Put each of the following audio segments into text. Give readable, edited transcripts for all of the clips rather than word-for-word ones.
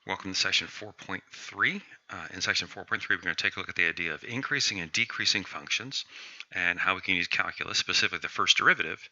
Welcome to section 4.3. In section 4.3, we're going to take a look at the idea of increasing and decreasing functions and how we can use calculus, specifically the first derivative,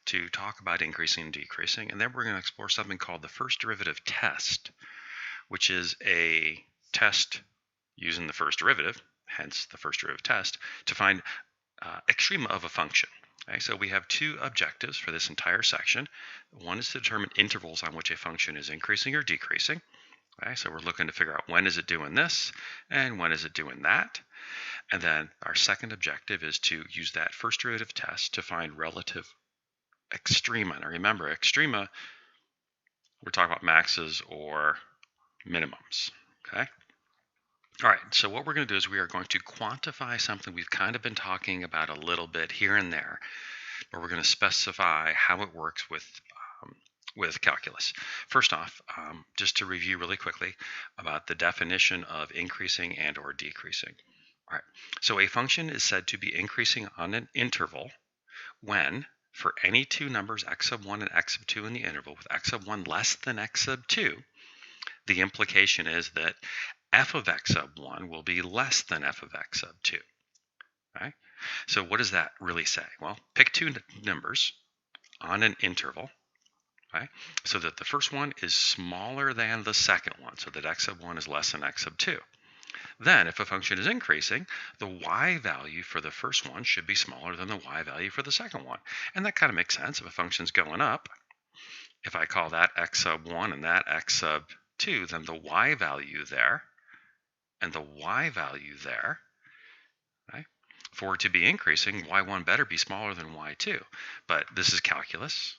to talk about increasing and decreasing. And then we're going to explore something called the first derivative test, which is a test using the first derivative, hence the first derivative test, to find extrema of a function. Okay, so we have two objectives for this entire section. One is to determine intervals on which a function is increasing or decreasing. Okay, so we're looking to figure out when is it doing this and when is it doing that. And then our second objective is to use that first derivative test to find relative extrema. Now remember, extrema, we're talking about maxes or minimums. Okay. All right, so what we're going to do is we are going to quantify something we've kind of been talking about a little bit here and there, but we're going to specify how it works with calculus. First off, just to review really quickly about the definition of increasing and or decreasing. All right, so a function is said to be increasing on an interval when, for any two numbers x sub 1 and x sub 2 in the interval, with x sub 1 less than x sub 2, the implication is that f of x sub 1 will be less than f of x sub 2. Right? So what does that really say? Well, pick two numbers on an interval, right? So that the first one is smaller than the second one, so that x sub 1 is less than x sub 2. Then, if a function is increasing, the y value for the first one should be smaller than the y value for the second one. And that kind of makes sense. If a function's going up, if I call that x sub 1 and that x sub 2, then the y value there and the y value there, right? For it to be increasing, y1 better be smaller than y2. But this is calculus,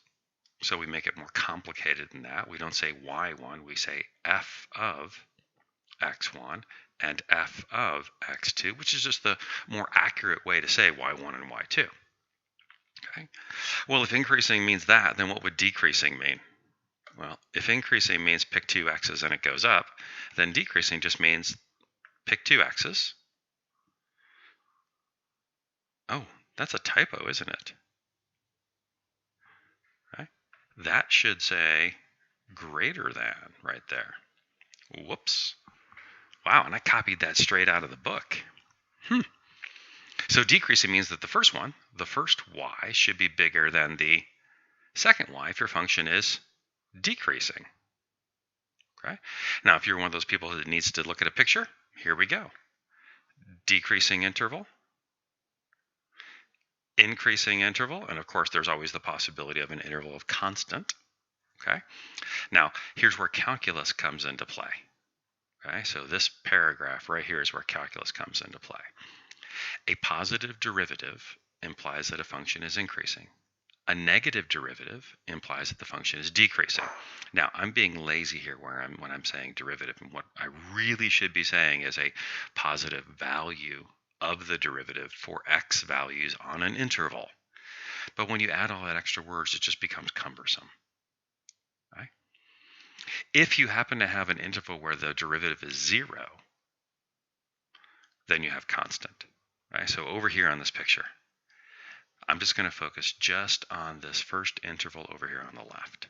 so we make it more complicated than that. We don't say y1, we say f of x1 and f of x2, which is just the more accurate way to say y1 and y2. Okay. Well, if increasing means that, then what would decreasing mean? Well, if increasing means pick two x's and it goes up, then decreasing just means pick two x's. Oh, that's a typo, isn't it? Right? That should say greater than right there. Whoops. Wow, and I copied that straight out of the book. So decreasing means that the first one, the first y, should be bigger than the second y if your function is decreasing. Okay? Now, if you're one of those people that needs to look at a picture, here we go. Decreasing interval, increasing interval, and of course there's always the possibility of an interval of constant. Okay? Now, here's where calculus comes into play. Okay? So this paragraph right here is where calculus comes into play. A positive derivative implies that a function is increasing. A negative derivative implies that the function is decreasing. Now, I'm being lazy here when I'm saying derivative, and what I really should be saying is a positive value of the derivative for x values on an interval. But when you add all that extra words, it just becomes cumbersome. Right? If you happen to have an interval where the derivative is 0, then you have constant. Right? So over here on this picture, I'm just going to focus just on this first interval over here on the left.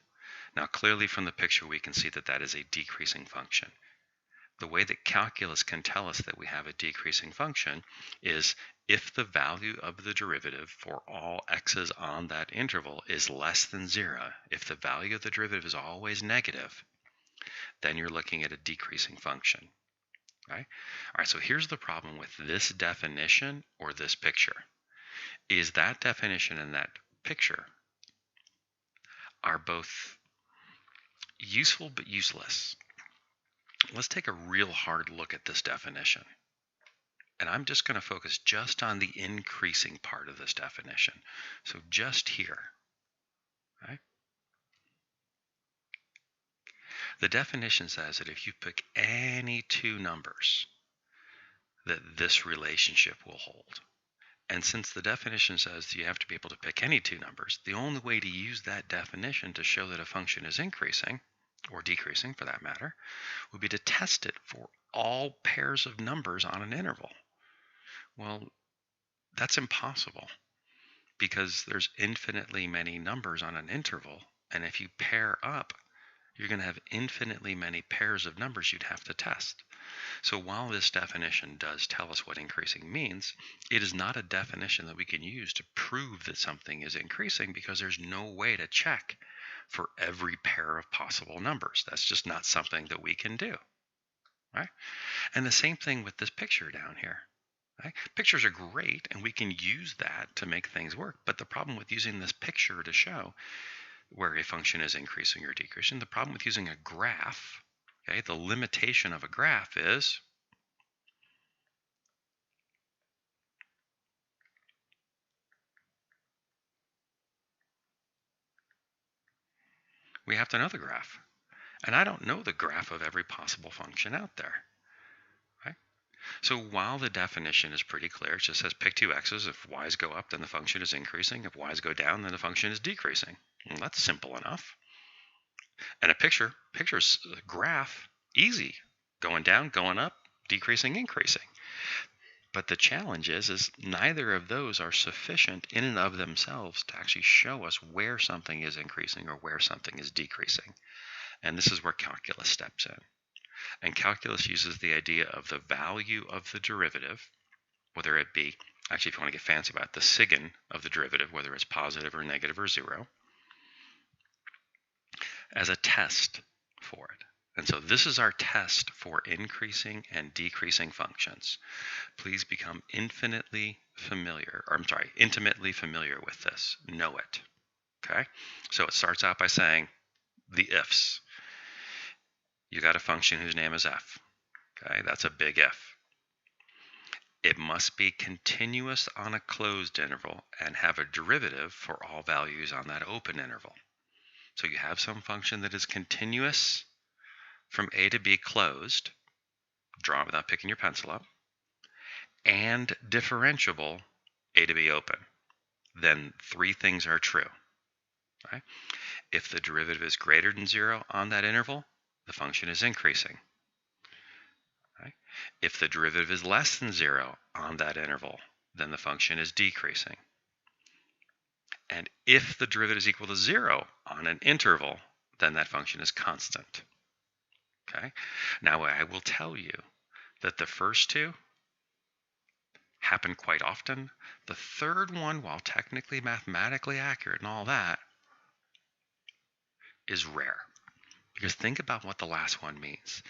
Now, clearly from the picture, we can see that that is a decreasing function. The way that calculus can tell us that we have a decreasing function is if the value of the derivative for all x's on that interval is less than 0, if the value of the derivative is always negative, then you're looking at a decreasing function. Right? All right, so here's the problem with this definition or this picture. Is that definition and that picture are both useful but useless. Let's take a real hard look at this definition. And I'm just going to focus just on the increasing part of this definition. So just here. Right? The definition says that if you pick any two numbers, that this relationship will hold. And since the definition says you have to be able to pick any two numbers, the only way to use that definition to show that a function is increasing, or decreasing for that matter, would be to test it for all pairs of numbers on an interval. Well, that's impossible because there's infinitely many numbers on an interval, and if you pair up you're going to have infinitely many pairs of numbers you'd have to test. So while this definition does tell us what increasing means, it is not a definition that we can use to prove that something is increasing, because there's no way to check for every pair of possible numbers. That's just not something that we can do, right? And the same thing with this picture down here. Right? Pictures are great, and we can use that to make things work. But the problem with using this picture to show where a function is increasing or decreasing, the problem with using a graph, okay, the limitation of a graph is we have to know the graph. And I don't know the graph of every possible function out there. Right? So while the definition is pretty clear, it just says pick two x's. If y's go up, then the function is increasing. If y's go down, then the function is decreasing. Well, that's simple enough. And a picture's a graph, easy. Going down, going up, decreasing, increasing. But the challenge is neither of those are sufficient in and of themselves to actually show us where something is increasing or where something is decreasing. And this is where calculus steps in. And calculus uses the idea of the value of the derivative, whether it be, actually if you want to get fancy about it, the sign of the derivative, whether it's positive or negative or zero, as a test for it. And so this is our test for increasing and decreasing functions. Please become intimately familiar with this. Know it. Okay? So it starts out by saying the ifs. You got a function whose name is f. Okay? That's a big if. It must be continuous on a closed interval and have a derivative for all values on that open interval. So you have some function that is continuous from a to b closed, draw without picking your pencil up, and differentiable a to b open. Then three things are true. Right? If the derivative is greater than 0 on that interval, the function is increasing. Right? If the derivative is less than 0 on that interval, then the function is decreasing. And if the derivative is equal to 0 on an interval, then that function is constant. Okay? Now I will tell you that the first two happen quite often. The third one, while technically mathematically accurate and all that, is rare. Because think about what the last one means.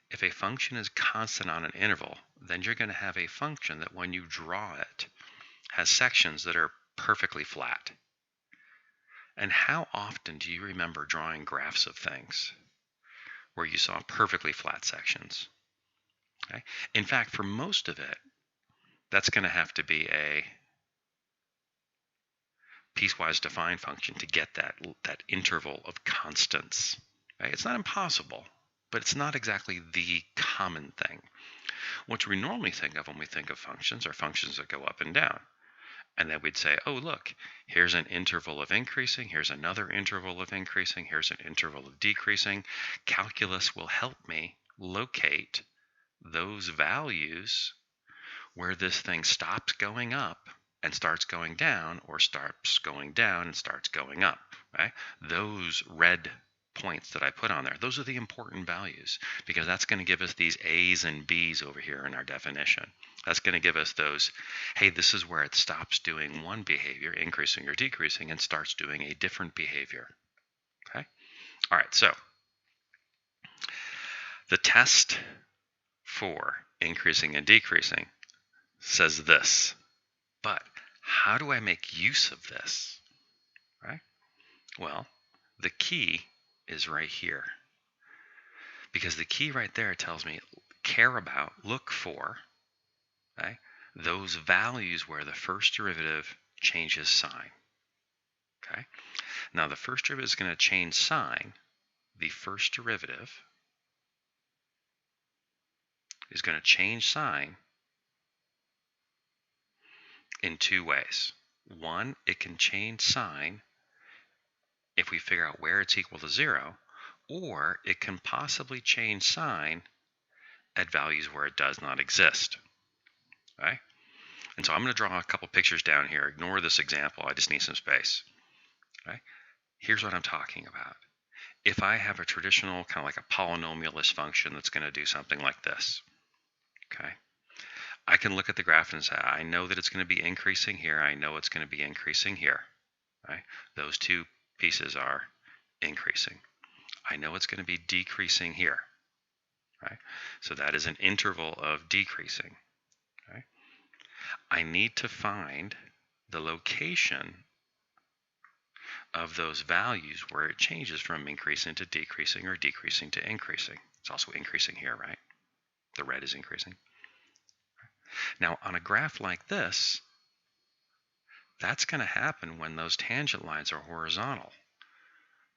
If a function is constant on an interval, then you're going to have a function that when you draw it has sections that are perfectly flat. And how often do you remember drawing graphs of things where you saw perfectly flat sections? Okay? In fact, for most of it, that's going to have to be a piecewise defined function to get that interval of constants. Right? It's not impossible, but it's not exactly the common thing. What we normally think of when we think of functions are functions that go up and down. And then we'd say, oh, look, here's an interval of increasing, here's another interval of increasing, here's an interval of decreasing. Calculus will help me locate those values where this thing stops going up and starts going down, or stops going down and starts going up. Right? Those red points that I put on there, those are the important values, because that's going to give us these A's and B's over here in our definition. That's going to give us those, hey, this is where it stops doing one behavior, increasing or decreasing, and starts doing a different behavior. Okay? All right, so the test for increasing and decreasing says this, but how do I make use of this? Right? Well, the key is right here. Because the key right there tells me care about, look for, okay, those values where the first derivative changes sign. Okay? Now the first derivative is going to change sign. The first derivative is going to change sign in two ways. One, it can change sign if we figure out where it's equal to 0, or it can possibly change sign at values where it does not exist. Okay? And so I'm going to draw a couple pictures down here. Ignore this example. I just need some space. Okay? Here's what I'm talking about. if I have a traditional kind of like a polynomialist function that's going to do something like this, okay, I can look at the graph and say, I know that it's going to be increasing here. I know it's going to be increasing here. Right? Those two pieces are increasing. I know it's going to be decreasing here. Right? So that is an interval of decreasing. Okay? I need to find the location of those values where it changes from increasing to decreasing or decreasing to increasing. It's also increasing here, right? The red is increasing. Now, on a graph like this, that's going to happen when those tangent lines are horizontal.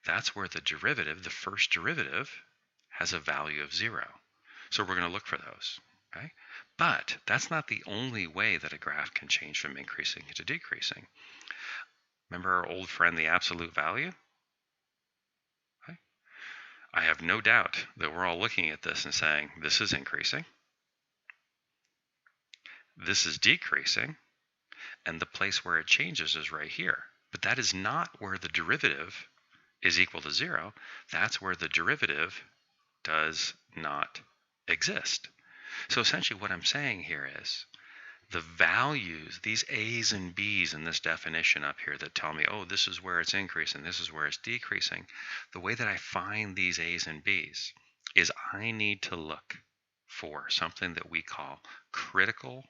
That's where the derivative, the first derivative, has a value of 0. So we're going to look for those. Okay? But that's not the only way that a graph can change from increasing to decreasing. Remember our old friend, the absolute value? Okay? I have no doubt that we're all looking at this and saying, this is increasing, this is decreasing, and the place where it changes is right here. But that is not where the derivative is equal to 0. That's where the derivative does not exist. So essentially what I'm saying here is the values, these A's and B's in this definition up here that tell me, oh, this is where it's increasing, this is where it's decreasing, the way that I find these A's and B's is I need to look for something that we call critical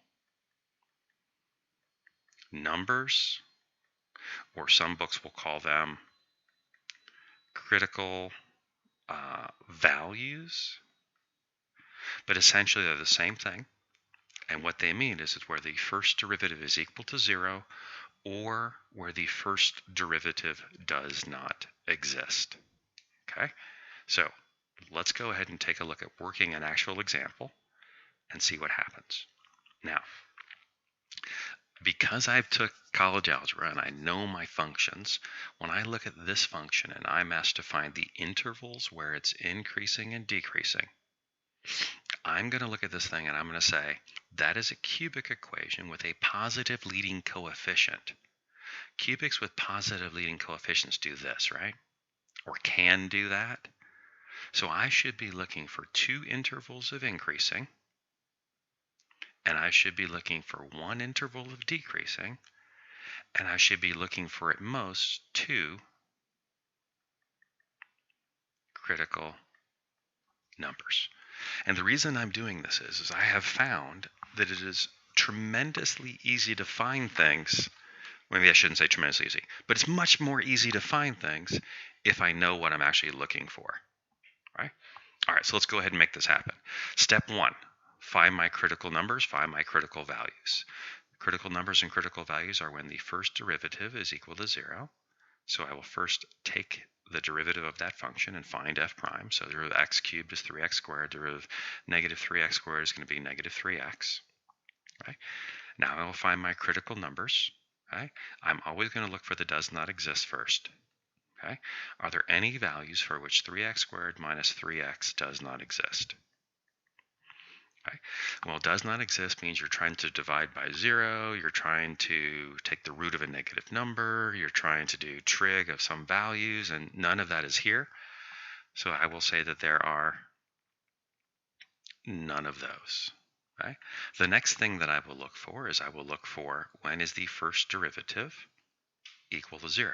numbers, or some books will call them critical values, but essentially they're the same thing. And what they mean is it's where the first derivative is equal to 0 or where the first derivative does not exist. Okay, so let's go ahead and take a look at working an actual example and see what happens. Now, because I've took college algebra and I know my functions, when I look at this function and I'm asked to find the intervals where it's increasing and decreasing, I'm going to look at this thing and I'm going to say, that is a cubic equation with a positive leading coefficient. Cubics with positive leading coefficients do this, right? Or can do that. So I should be looking for 2 intervals of increasing, and I should be looking for 1 interval of decreasing, and I should be looking for at most 2 critical numbers. And the reason I'm doing this is I have found that it is tremendously easy to find things. Maybe I shouldn't say tremendously easy, but it's much more easy to find things if I know what I'm actually looking for. Right? All right, so let's go ahead and make this happen. Step 1, find my critical numbers, find my critical values. Critical numbers and critical values are when the first derivative is equal to 0. So I will first take the derivative of that function and find f prime. So the derivative of x cubed is 3x squared. The derivative of negative 3x squared is going to be negative 3x. Right? Now I will find my critical numbers. Okay? I'm always going to look for the does not exist first. Okay? Are there any values for which 3x squared minus 3x does not exist? Okay. Well, does not exist means you're trying to divide by 0, you're trying to take the root of a negative number, you're trying to do trig of some values, and none of that is here. So I will say that there are none of those. Okay. The next thing that I will look for is I will look for when is the first derivative equal to 0.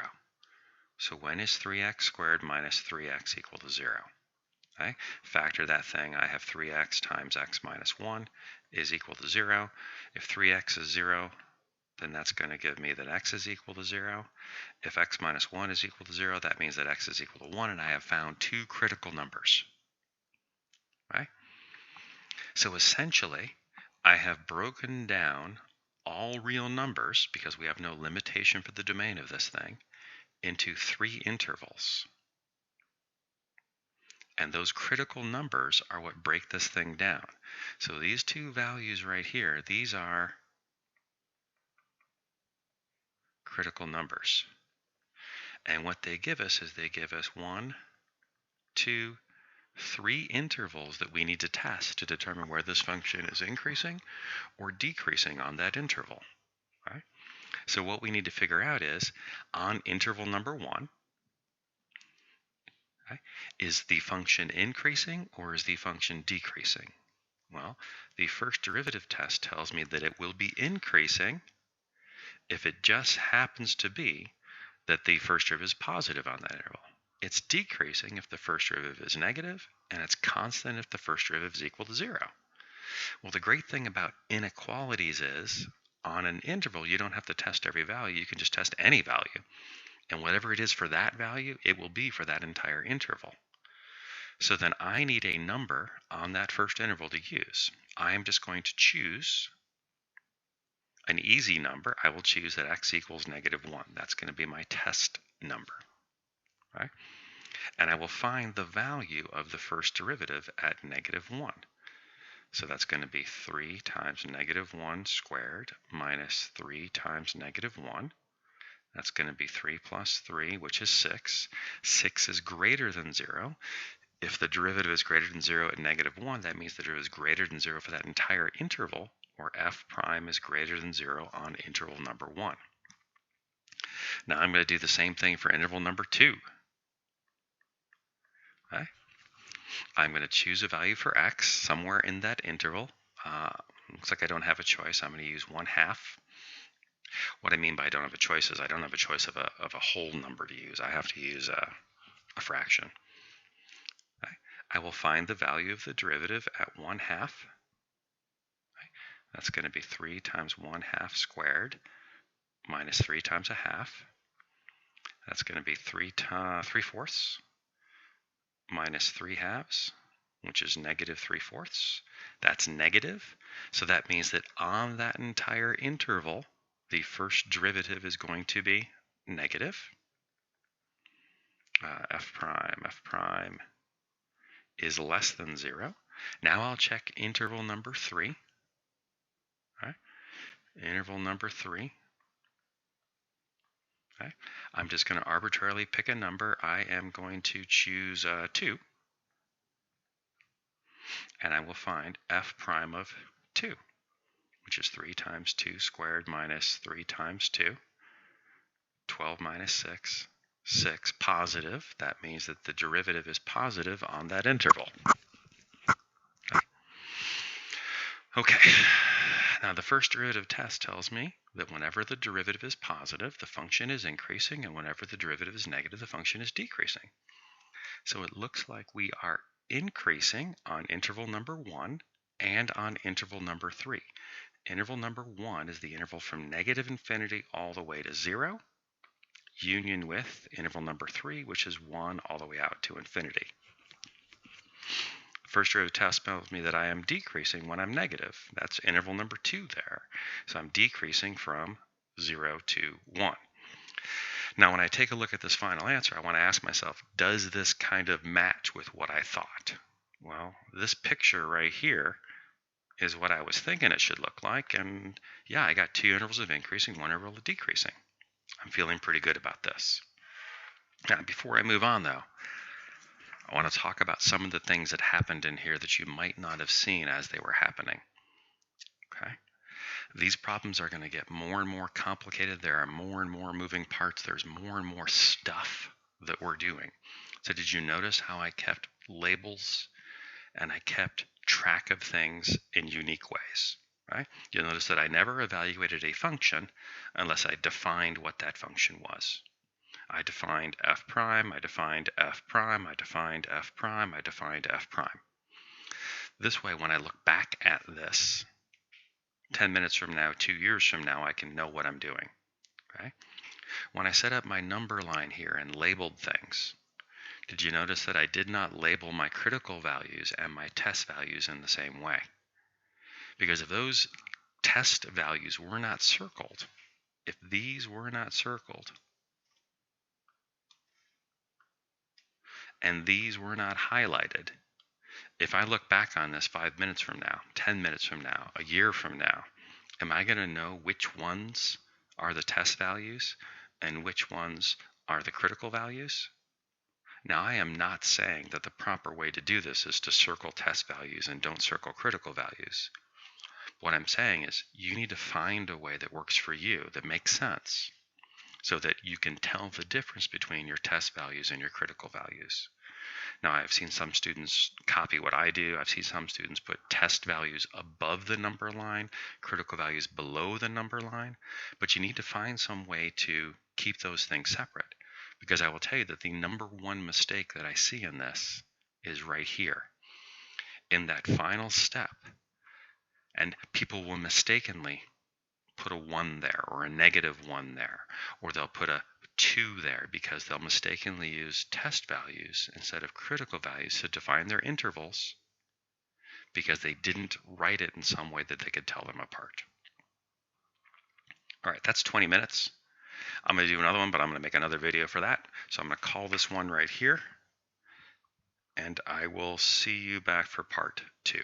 So when is 3x squared minus 3x equal to 0? Okay? Factor that thing. I have 3x times x minus 1 is equal to 0. If 3x is 0, then that's going to give me that x is equal to 0. If x minus 1 is equal to 0, that means that x is equal to 1, and I have found 2 critical numbers. Right? So essentially, I have broken down all real numbers, because we have no limitation for the domain of this thing, into 3 intervals. And those critical numbers are what break this thing down. So these 2 values right here, these are critical numbers. And what they give us is they give us 1, 2, 3 intervals that we need to test to determine where this function is increasing or decreasing on that interval. Right? So what we need to figure out is, on interval number 1, Okay? Is the function increasing or is the function decreasing? Well, the first derivative test tells me that it will be increasing if it just happens to be that the first derivative is positive on that interval. It's decreasing if the first derivative is negative, and it's constant if the first derivative is equal to 0. Well, the great thing about inequalities is, on an interval, you don't have to test every value. You can just test any value. And whatever it is for that value, it will be for that entire interval. So then I need a number on that first interval to use. I am just going to choose an easy number. I will choose that x equals -1. That's going to be my test number. Right? And I will find the value of the first derivative at -1. So that's going to be 3 times -1 squared minus 3 times -1. That's going to be 3 plus 3, which is 6. 6 is greater than 0. If the derivative is greater than 0 at -1, that means the derivative is greater than 0 for that entire interval, or f prime is greater than 0 on interval number 1. Now I'm going to do the same thing for interval number 2. Okay? I'm going to choose a value for x somewhere in that interval. Looks like I don't have a choice. I'm going to use 1/2. What I mean by I don't have a choice is I don't have a choice of a whole number to use. I have to use a fraction. Okay? I will find the value of the derivative at 1/2. Okay? That's going to be 3 times 1/2 squared minus 3 times 1/2. That's going to be 3/4 minus 3/2, which is -3/4. That's negative. So that means that on that entire interval, the first derivative is going to be negative. F prime is less than 0. Now I'll check interval number 3. Right? Interval number 3. Okay. I'm just going to arbitrarily pick a number. I am going to choose 2. And I will find f prime of 2, which is 3 times 2 squared minus 3 times 2. 12 minus 6. 6 positive. That means that the derivative is positive on that interval. Okay. Now the first derivative test tells me that whenever the derivative is positive, the function is increasing, and whenever the derivative is negative, the function is decreasing. So it looks like we are increasing on interval number 1 and on interval number 3. Interval number 1 is the interval from -infinity all the way to 0, union with interval number 3, which is 1 all the way out to infinity. First derivative test tells me that I am decreasing when I'm negative. That's interval number 2 there. So I'm decreasing from 0 to 1. Now, when I take a look at this final answer, I want to ask myself, does this kind of match with what I thought? Well, this picture right here is what I was thinking it should look like. And yeah, I got 2 intervals of increasing, 1 interval of decreasing. I'm feeling pretty good about this. Now, before I move on, though, I want to talk about some of the things that happened in here that you might not have seen as they were happening. Okay? These problems are going to get more and more complicated. There are more and more moving parts. There's more and more stuff that we're doing. So did you notice how I kept labels and I kept track of things in unique ways? Right? You'll notice that I never evaluated a function unless I defined what that function was. I defined f prime, I defined f prime, I defined f prime, I defined f prime. This way, when I look back at this 10 minutes from now, 2 years from now, I can know what I'm doing. Okay? When I set up my number line here and labeled things, did you notice that I did not label my critical values and my test values in the same way? Because if those test values were not circled, if these were not circled, and these were not highlighted, if I look back on this 5 minutes from now, 10 minutes from now, a year from now, am I going to know which ones are the test values and which ones are the critical values? Now, I am not saying that the proper way to do this is to circle test values and don't circle critical values. What I'm saying is you need to find a way that works for you, that makes sense, so that you can tell the difference between your test values and your critical values. Now, I've seen some students copy what I do. I've seen some students put test values above the number line, critical values below the number line, but you need to find some way to keep those things separate, because I will tell you that the number one mistake that I see in this is right here in that final step. And people will mistakenly put a 1 there or a -1 there, or they'll put a 2 there because they'll mistakenly use test values instead of critical values to define their intervals because they didn't write it in some way that they could tell them apart. All right, that's 20 minutes. I'm going to do another one, but I'm going to make another video for that. So I'm going to call this one right here, and I will see you back for part 2.